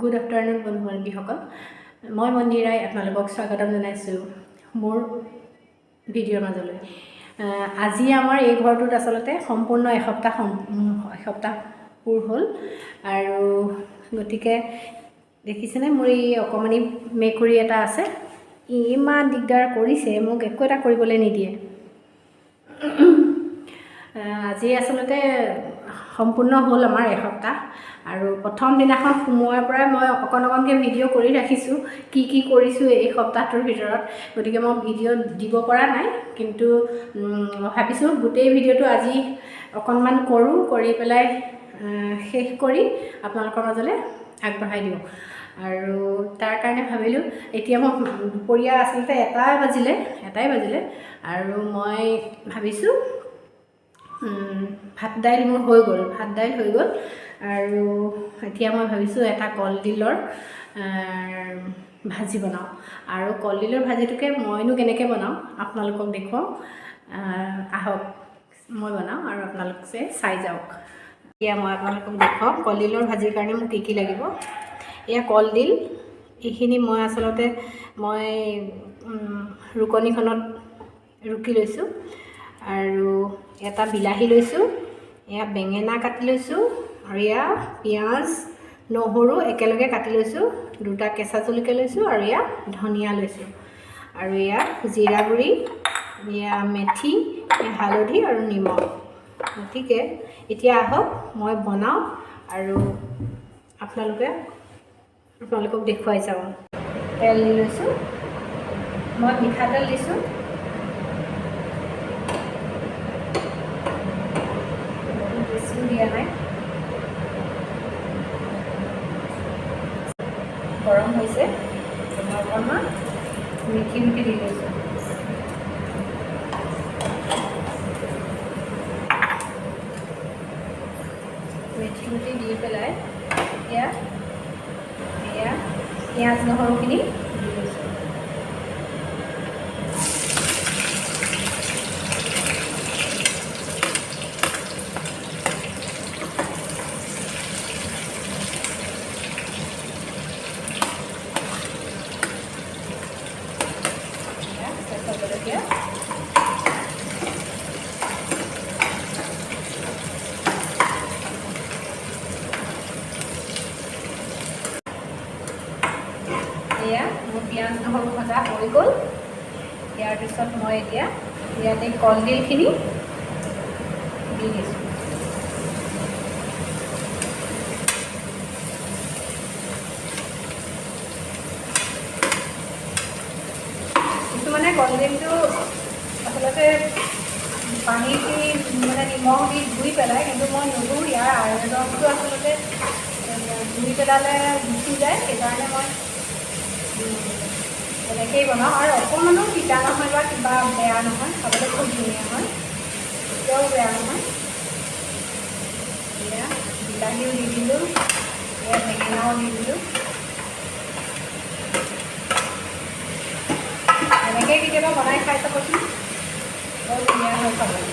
Good afternoon বন্ধু বান্ধৱীসকল, মই মন্দিৰাই আপোনালোকক স্বাগতম জনাইছোঁ মোৰ ভিডিঅ'ৰ মাজলৈ। আজি আমাৰ এই ঘৰটোত আচলতে সম্পূৰ্ণ এসপ্তাহ পূৰ হ'ল আৰু গতিকে দেখিছেনে মোৰ এই অকণমানি মেকুৰী এটা আছে, ইমান দিগদাৰ কৰিছে, মোক একো এটা কৰিবলৈ নিদিয়ে। আজি আচলতে সম্পূৰ্ণ হ'ল আমাৰ এসপ্তাহ আৰু প্ৰথম দিনাখন সোমোৱাৰ পৰাই মই অকণকৈ ভিডিঅ' কৰি ৰাখিছোঁ কি কৰিছোঁ এই সপ্তাহটোৰ ভিতৰত। গতিকে মই ভিডিঅ' দিব পৰা নাই, কিন্তু ভাবিছোঁ গোটেই ভিডিঅ'টো আজি অকণমান কৰি পেলাই শেষ কৰি আপোনালোকৰ মাজলৈ আগবঢ়াই দিওঁ। আৰু তাৰ কাৰণে ভাবিলোঁ এতিয়া মই দুপৰীয়া আচলতে এটাই বাজিলে আৰু মই ভাবিছোঁ ভাত দাইল মোৰ হৈ গ'ল আৰু এতিয়া মই ভাবিছোঁ এটা কলডিলৰ ভাজি বনাওঁ। আৰু কলডিলৰ ভাজিটোকে মইনো কেনেকৈ বনাওঁ আপোনালোকক দেখুৱাওঁ, আহক মই বনাওঁ আৰু আপোনালোকে চাই যাওক। এতিয়া মই আপোনালোকক দেখুৱাওঁ কলডিলৰ ভাজিৰ কাৰণে মোক কি লাগিব। এয়া কলডিল, এইখিনি মই আচলতে ৰুকনিখনত ৰুকি লৈছোঁ আৰু এটা বিলাহী লৈছোঁ, এয়া বেঙেনা কাটি লৈছোঁ আৰু এয়া পিঁয়াজ নহৰু একেলগে কাটি লৈছোঁ, দুটা কেঁচা জলকীয়া লৈছোঁ আৰু এয়া ধনিয়া লৈছোঁ আৰু এয়া জিৰা গুড়ি, এয়া মেথি, হালধি আৰু নিমখ। গতিকে এতিয়া আহক মই বনাওঁ আৰু আপোনালোকক দেখুৱাই যাওঁ। তেল দি লৈছোঁ, মই মিঠাতেল দিছোঁ, বেছিও দিয়া নাই। গৰম হৈছে, মই অকণমান মিঠি দি লৈছোঁ। মিঠি দি পেলাই এতিয়া এয়া পিঁয়াজ নহৰুখিনি দি লৈছোঁ। জলকীয়া এয়া মোৰ পিঁয়াজ নহৰু ভজা হৈ গ'ল। ইয়াৰ পিছত মই এতিয়া ইয়াতে কলডিলখিনি দি দিছোঁ। কিছুমানে কলডিলটো আচলতে পানীখিনি নিমখ দি ধুই পেলাই, কিন্তু মই নুধুওঁ। ইয়াৰ আইৰণটো আচলতে ধুই পেলালে গুচি যায়, সেইকাৰণে মই এনেকৈয়ে বনাওঁ আৰু অকণমানো তিতা নহয় বা কিবা বেয়া নহয়, খাবলৈ খুব ধুনীয়া হয়, কেতিয়াও বেয়া নহয়। এয়া বিলাহীও দি দিলোঁ, এয়া বেঙেনাও দি দিলোঁ। এনেকৈ কেতিয়াবা বনাই খাই চাবচোন, বৰ ধুনীয়া হয় খাবলৈ।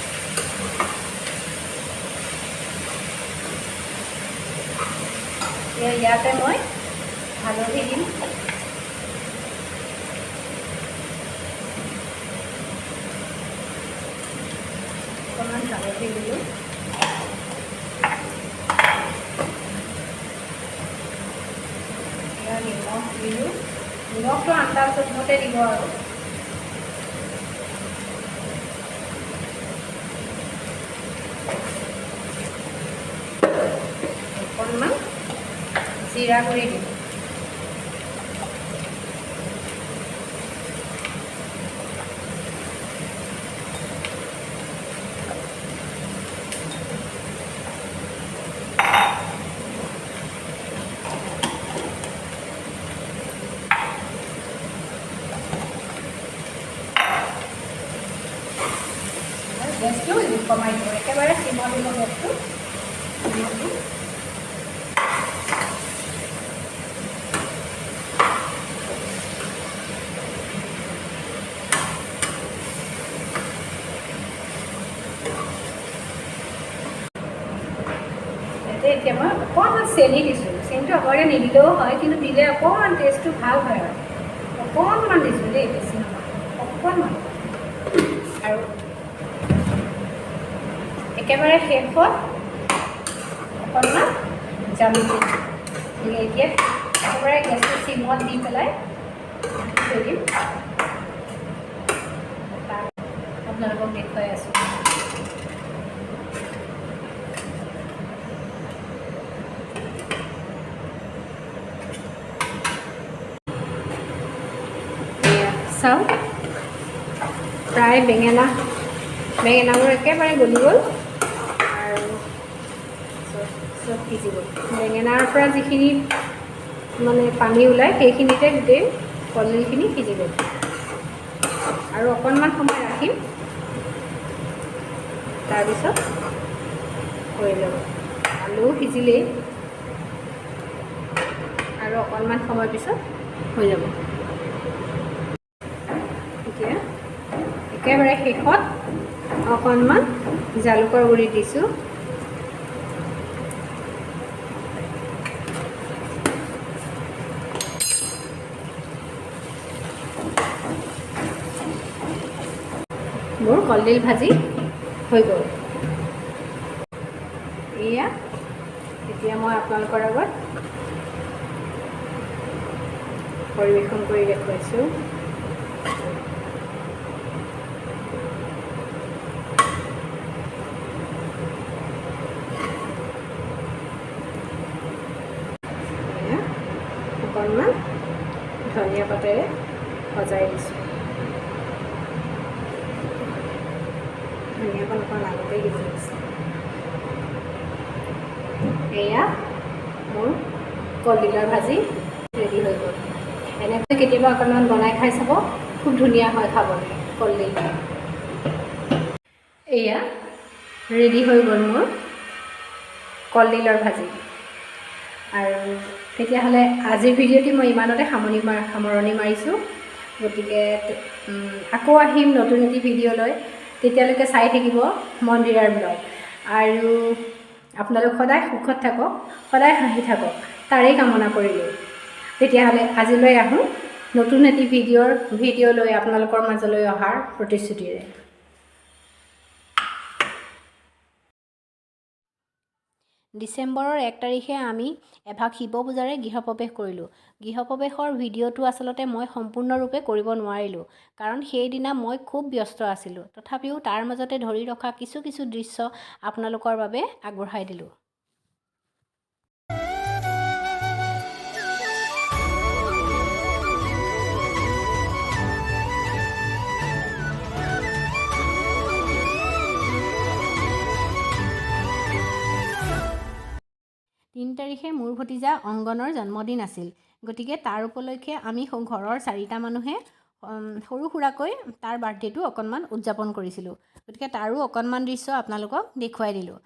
ইয়াতে মই হালধি দিম, অকণমান হালধি দিলোঁ, নিমখ দিলোঁ। নিমখটো আন্দাজ মতে দিব আৰু অকণমান জিৰা গুড়ি দিম। গেছটো কমাই দিব, একেবাৰে চিমত দিব গেছটো। এতিয়া মই অকণমান চেনি দিছোঁ, চেনিটো বেঙেনাটো আগতে নিদিলেও হয়, কিন্তু দিলে অকণমান টেষ্টটো ভাল হয় আৰু অকণমান দিছোঁ দেই, বেছি নহয়, অকণমান। আৰু একেবাৰে শেষত অকণমান জালুক দিলে এতিয়া একেবাৰে গেছটো চিমত দি পেলাই থৈ দিম। আপোনালোকক দেখুৱাই আছোঁ। চাওক প্ৰায় বেঙেনাবোৰ একেবাৰে গলি গ'ল আৰু চব সিজি গ'ল। বেঙেনাৰ পৰা যিখিনি মানে পানী ওলায় সেইখিনিতে গোটেই কলডিলখিনি সিজি গ'ল। আৰু অকণমান সময় ৰাখিম, তাৰপিছত হৈ যাব। আলু সিজিলেই আৰু অকণমান সময় পিছত হৈ যাব। এতিয়া একেবাৰে শেষত অকণমান জালুকৰ গুড়ি দিছোঁ। মোৰ কলডিল ভাজি হৈ গ'ল। এয়া এতিয়া মই আপোনালোকৰ আগত পৰিৱেশন কৰি দেখুৱাইছোঁ। অকণমান ধনিয়া পাতেৰে সজাই দিছোঁ। ধনিয়াখন অকণ আগতেই দিব লাগিছে। এয়া মোৰ কলডিলৰ ভাজি ৰেডি হৈ গ'ল। এনেকৈ কেতিয়াবা অকণমান বনাই খাই চাব, খুব ধুনীয়া হয় খাবলৈ কলডিল। এয়া ৰেডি হৈ গ'ল মোৰ কলডিলৰ ভাজি। আৰু তেতিয়াহ'লে আজিৰ ভিডিঅ'টি মই ইমানতে সামৰণি মাৰিছোঁ। গতিকে আকৌ আহিম নতুন এটি ভিডিঅ' লৈ। তেতিয়ালৈকে চাই থাকিব মন্দিৰাৰ ব্লগ। আৰু আপোনালোক সদায় সুখত থাকক, সদায় হাঁহি থাকক, তাৰেই কামনা কৰিলোঁ। তেতিয়াহ'লে আজিলৈ আহোঁ নতুন এটি ভিডিঅ' লৈ আপোনালোকৰ মাজলৈ অহাৰ প্ৰতিশ্ৰুতিৰে। ডিচেম্বৰৰ 1 তাৰিখে আমি এভাগ শিৱ পূজাৰে গৃহপ্ৰৱেশ কৰিলোঁ। গৃহপ্ৰৱেশৰ ভিডিঅ'টো আচলতে মই সম্পূৰ্ণৰূপে কৰিব নোৱাৰিলোঁ, কাৰণ সেইদিনা মই খুব ব্যস্ত আছিলোঁ। তথাপিও তাৰ মাজতে ধৰি ৰখা কিছু দৃশ্য আপোনালোকৰ বাবে আগবঢ়াই দিলোঁ। তিনি তাৰিখে মোৰ ভতিজা অংগনৰ জন্মদিন আছিল। গতিকে তাৰ উপলক্ষে আমি ঘৰৰ 4টা মানুহে সৰু সুৰাকৈ তাৰ বাৰ্থডেটো অকণমান উদযাপন কৰিছিলোঁ। গতিকে তাৰো অকণমান দৃশ্য আপোনালোকক দেখুৱাই দিলোঁ।